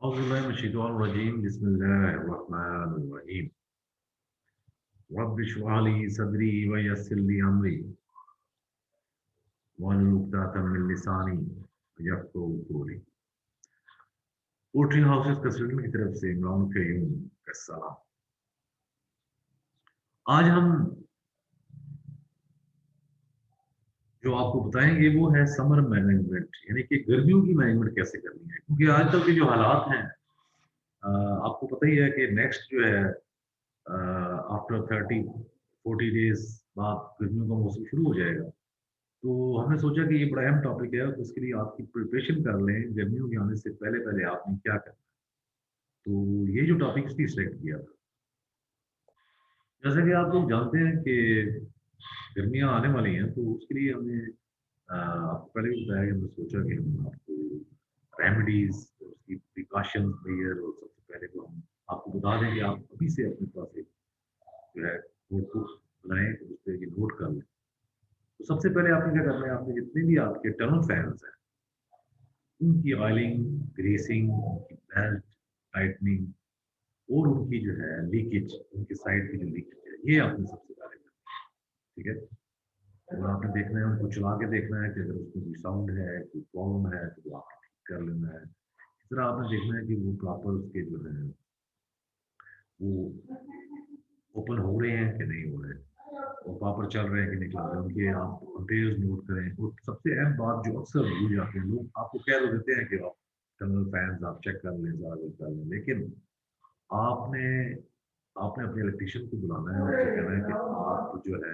औज़ुबिल्लाहिमिनश्शैतानिर्रजीम बिस्मिल्लाहिर्रहमानिर्रहीम रब्बि इश्रह ली सदरी व यस्सिर ली अमरी वहलुल उक़दतम मिन लिसानी यफ़क़हू क़ौली। पोएट्री हाउसेस कंसल्टेंट की तरफ से इमरान क़य्यूम का सलाम। आज हम जो आपको बताएंगे वो है समर मैनेजमेंट, यानी कि गर्मियों की मैनेजमेंट कैसे करनी है, क्योंकि आजकल के जो हालात हैं आपको पता ही है कि नेक्स्ट जो है आफ्टर 30-40 डेज बाद गर्मियों का मौसम शुरू हो जाएगा। तो हमने सोचा कि ये बड़ा अहम टॉपिक है, तो उसके लिए आपकी प्रिपरेशन कर लें गर्मियों के आने से पहले पहले आपने क्या करना है। तो ये जो टॉपिक इसलिए सेलेक्ट किया था, जैसा कि आप लोग जानते हैं कि गर्मियां आने वाली हैं, तो उसके लिए हमने आपको पहले भी बताया कि हमने सोचा कि हम आपको रेमेडीज, उसकी प्रिकॉशन मेजर, और सबसे पहले तो हम आपको बता दें कि आप अभी से अपने पास एक जो है नोटबुक बनाएं, उस पर ये नोट कर लें। तो सबसे पहले आपने क्या करना है, आपने जितने भी आपके टनल फैंस हैं उनकी ऑयलिंग, ग्रीसिंग, उनकी बेल्ट टाइटनिंग और उनकी जो है लीकेज, उनके साइड की जो लीकेज है, ये आपने सबसे पहले करना है। ठीक है। और आपने देखना है, उनको चला के देखना है कि अगर उसमें कोई साउंड है, कोई प्रॉब्लम है, तो वो आपको ठीक कर लेना है। इस तरह आपने देखना है कि वो प्रॉपर उसके जो है वो ओपन हो रहे हैं कि नहीं हो रहे हैं, और प्रॉपर चल रहे हैं कि नहीं चल रहे हैं, उनके आप कंपेयर्स नोट करें। और सबसे अहम बात जो अक्सर भूल जाते हैं लोग, आपको कह तो देते हैं कि आप टनल फैंस आप चेक कर लें, सारा कुछ कर लें, लेकिन आपने आपने अपने इलेक्ट्रिशियन को बुलाना है और उससे कहना है कि आप जो है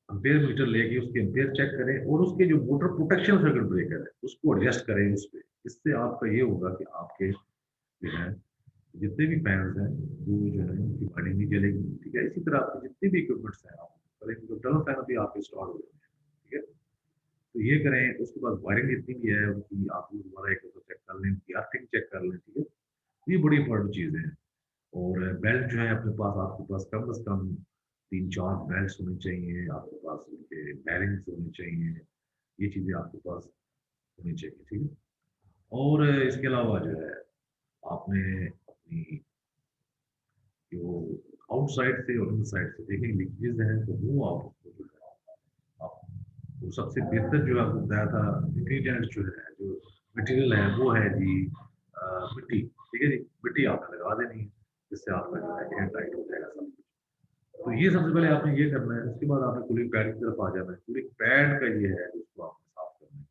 एम्पेयर मीटर लेके उसके एम्पेयर चेक करें और उसके जो मोटर प्रोटेक्शन सर्किट ब्रेकर है उसको एडजस्ट करें उस पे। इससे आपका ये होगा कि आपके जो है जितने भी फैंस हैं वो जो है उनकी वायरिंग नहीं जलेगी। ठीक है। इसी तरह आपके जितने भी इक्विपमेंट्स हैं आप करें, तो टर्नल फैन भी आपके इंस्टॉल हो जाएंगे। ठीक है। तो ये करें, उसके बाद वायरिंग जितनी भी है उनकी आप दोबारा एक चेक कर लें, उनकी अर्थिंग चेक कर लें। ठीक है। तो ये बड़ी इंपॉर्टेंट चीज़ें हैं। और बेल्ट जो है अपने पास, आपके पास कम से कम 3-4 बेल्ट्स होने चाहिए, आपके पास उनके बेरिंग्स होने चाहिए, ये चीज़ें आपके पास होनी चाहिए। ठीक है। और इसके अलावा जो है आपने अपनी जो आउटसाइड से और इनसाइड से देखें लीकेजेस हैं, तो वो आप उसको जो है आप वो सबसे बेहतर जो आपको बताया था इंग्रीडिएंट जो है, जो मटेरियल है वो है जी मिट्टी। ठीक है जी, मिट्टी आपने लगा देनी है, जिससे आपका जो है एयर टाइट हो जाएगा सब कुछ। तो ये सबसे पहले आपने ये करना है। उसके बाद आपने कूलिंग पैड की तरफ आ जाना है। कूलिंग पैड का ये है जिसको आपने साफ करना है।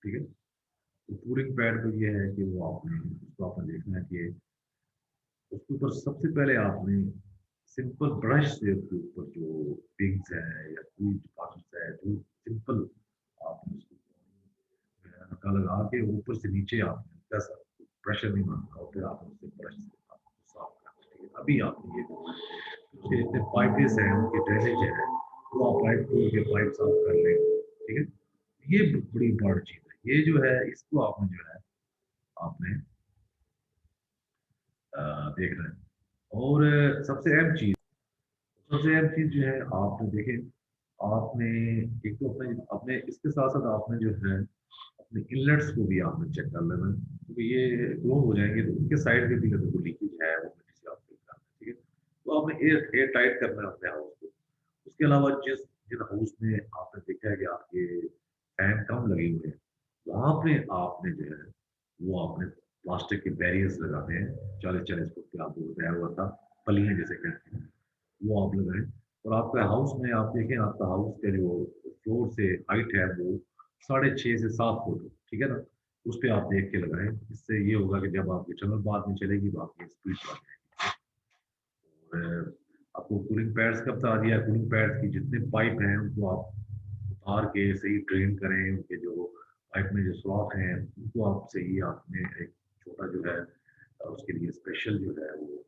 ठीक है। तो कूलिंग पैड का ये है कि वो आपने उसको आपने देखना है कि उसके ऊपर सबसे पहले आपने सिंपल ब्रश से उसके ऊपर जो पिग्स है या कोई डिपॉजिट्स है, जो सिंपल आपने उसको हल्का लगा के ऊपर से नीचे आपने हल्का सा प्रेशर नहीं बनता, और फिर आपने उससे ब्रश से आपको साफ करना है। ठीक है। अभी आपने ये करना है। उसके जितने पाइपेस हैं, उनकी ड्रेनेज है, वो आप पाइप खोल के पाइप साफ कर लें। ठीक है। ये बड़ी इंपॉर्टेंट चीज़ है। ये जो है इसको आपने जो है आपने देखना है। और सबसे अहम चीज़ जो है आपने देखें, आपने एक तो अपने अपने इसके साथ साथ आपने जो है अपने इनलेट्स को भी आपने चेक कर लेना है, क्योंकि ये क्लोज हो जाएंगे तो उनके साइड पे भी अगर कोई लीकेज है वो मिट्टी से आप फिल करना है। ठीक है। तो आपने एयर एयर टाइट करना है अपने हाउस को। उसके अलावा जिन हाउस में आपने देखा है कि आपके फैन कम लगे हुए हैं, वहाँ पे आपने जो है वो आपने प्लास्टिक के बैरियर्स लगाते हैं, 40-40 फुट पे आपको बताया हुआ था, पलियां जिसे कहते हैं, वो आप लगाएं। और आपका हाउस में आप देखें, आपका हाउस का जो फ्लोर से हाइट है वो 6.5 से 7 फुट हो। ठीक है ना। उस पे आप देख के लगाएं। इससे ये होगा कि जब आपकी टनल बाद में चलेगी तो आपकी स्पीड बढ़ जाएगी। और आपको कूलिंग पैड्स का बता दिया। कूलिंग पैड्स की जितने पाइप हैं उनको आप उतार के सही ड्रेन करें। उनके जो पाइप में जो सुराख हैं उनको आप सही आपने एक छोटा जो है उसके लिए स्पेशल जो है वो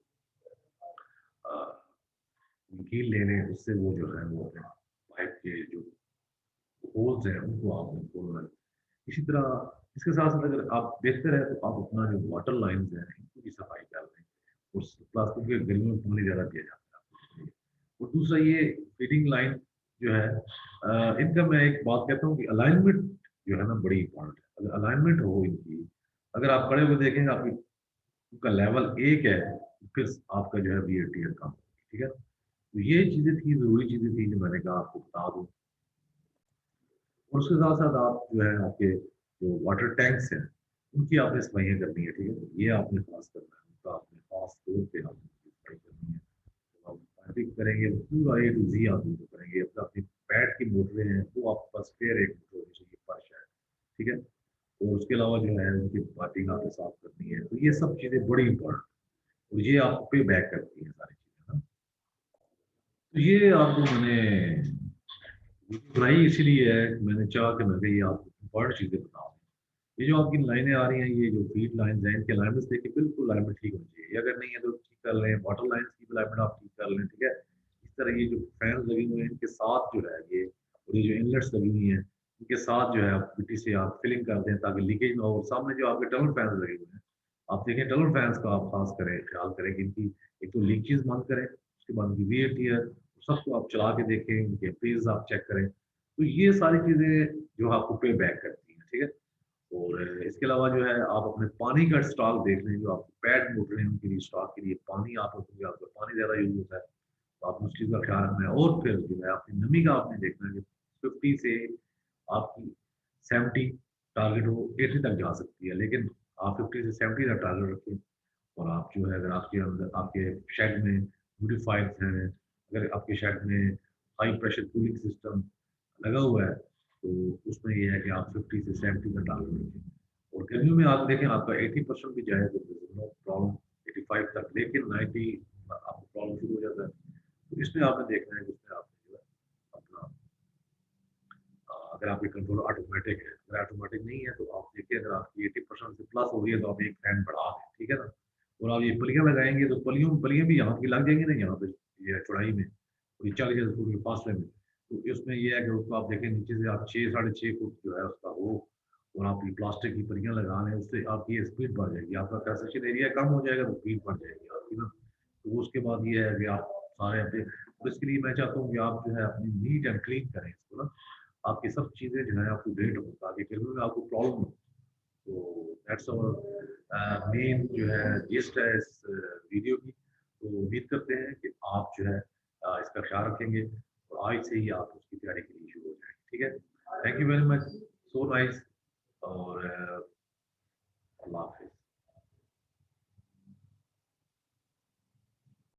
कील ले लें, उससे वो जो है वो अपने पाइप के जो होल्स हैं उनको आपने खोलना है। इसी तरह इसके साथ साथ अगर आप देखते रहे तो आप अपना जो वाटर लाइन्स हैं इनको भी सफाई कर लें। उस प्लास्टिक के गर्मियों में पानी ज़्यादा दिया जाता है आपको। और दूसरा ये फीडिंग लाइन जो है इनका मैं एक बात कहता हूँ कि अलाइनमेंट जो है ना बड़ी इंपॉर्टेंट है। अगर अलाइनमेंट हो इनकी अगर आप खड़े हुए देखेंगे आपकी का लेवल 1 है, फिर आपका जो है बियर्ड टीयर कम होगी, ठीक है। तो ये चीज़ें थी, ज़रूरी चीज़ें थी जो मैंने कहा आपको बता दूँ। और उसके साथ-साथ आप जो है आपके जो वाटर टैंक्स हैं, उनकी आपने सफाइयाँ करनी है, ठीक है। ये आपने ख़ास करना है, उनका आपने ख़ास तौर पे आपने सफाई करनी है। तो आप पाइपिंग करेंगे, पूरा ए टू ज़ी आप उनको करेंगे। अपना अपनी पैड की मोटरें हैं, वो आपके पास स्पेयर एक मोटर होनी चाहिए, फर्श है, ठीक है। और उसके अलावा जो है उनकी पाइपिंग आपने साफ़ करनी है। तो ये सब चीज़ें बड़ी इम्पोर्टेंट, और ये आप पे बैक करती हैं सारी चीज़ें ना। तो ये आपको मैंने वीडियो बनाई इसीलिए है कि मैंने चाहा कि मैं भी ये आपको इम्पोर्टेंट चीज़ें बताऊँ। ये जो आपकी लाइनें आ रही हैं, ये जो फीड लाइन्स हैं, इनके अलाइनमेंट्स देखिए बिल्कुल अलाइनमेंट ठीक होनी चाहिए। अगर नहीं है तो ठीक कर लें, वाटर लाइन्स की भी अलाइनमेंट आप ठीक कर लें, ठीक है। इस तरह ये जो फैन्स लगे हुए हैं, इनके साथ जो है ये, और ये जो इनलेट्स लगी हुई हैं, इनके साथ जो है आप मिट्टी से आप फिलिंग कर दें ताकि लीकेज ना हो। और सामने जो आपके टनल फैन्स लगे हुए हैं, आप देखें टनल फैन्स का आप खास करें, ख्याल करें कि इनकी एक तो लीकेज बंद करें, उसके बाद इनकी वीएटी है, सबको आप चला के देखें, इनके फेज़ आप चेक करें। तो ये सारी चीज़ें जो आपको पे बैक करती हैं, ठीक है। और इसके अलावा जो है आप अपने पानी का स्टॉक देख लें, जो आपकी पैड मोटर हैं उनके लिए स्टॉक के लिए पानी आप रखेंगे, आपका पानी ज़्यादा यूज़ होता है, तो आपको उस चीज़ का ख्याल रखना है। और फिर जो है आपकी नमी का आपने देखना है कि 50 से आपकी 70 टारगेट हो, 80 तक जा सकती है, लेकिन आप 50 से 70 का टारगेट रखें। और आप जो है अगर आपके अंदर आपके शेड में ह्यूमिडिफायर्स हैं, अगर आपके शेड में हाई प्रेशर कूलिंग सिस्टम लगा हुआ है, तो उसमें ये है कि आप 50 से 70 का टारगेट रखें। और गर्मियों में आप देखें आपका 80% भी जाए तो नो प्रॉब्लम, 85 तक, लेकिन 90 आपको प्रॉब्लम शुरू हो जाता है। तो इसमें आपने देखना है कि उसमें आपने जो है अपना अगर आपकी कंट्रोल ऑटोमेटिक है, अगर ऑटोमेटिक नहीं है तो आप देखिए अगर आपकी 80% से प्लस हो रही है तो आप एक फैन बढ़ा दें, ठीक है ना? और आप ये पलियाँ लगाएँगे तो पलियों पलियाँ भी यहाँ की लग जाएँगी ना यहाँ पे, ये चौड़ाई में, और ये 40 फुट के फासले में। तो इसमें ये है कि उसको आप देखें नीचे से आप 6 साढ़े 6 फुट जो है उसका हो, और आप ये प्लास्टिक की पलियाँ लगा लें, उससे आपकी स्पीड बढ़ जाएगी, आपका कंस्ट्रक्शन एरिया कम हो जाएगा तो स्पीड बढ़ जाएगी आपकी ना। तो उसके बाद ये है कि आप सारे अपने, और इसके लिए मैं चाहता हूँ कि आप जो है अपनी नीट एंड क्लीन करें इसको ना। आपकी सब चीज़ें जो है अप टू डेट हो ताकि फिल्म में आपको प्रॉब्लम हो। तो दैट्स आवर मेन जो है जिस्ट है इस वीडियो की। तो उम्मीद करते हैं कि आप जो है इसका ख्याल रखेंगे और आज से ही आप उसकी तैयारी के लिए शुरू हो जाएँगे, ठीक है? Thank you very much, so nice, और अल्लाह हाफ़िज़।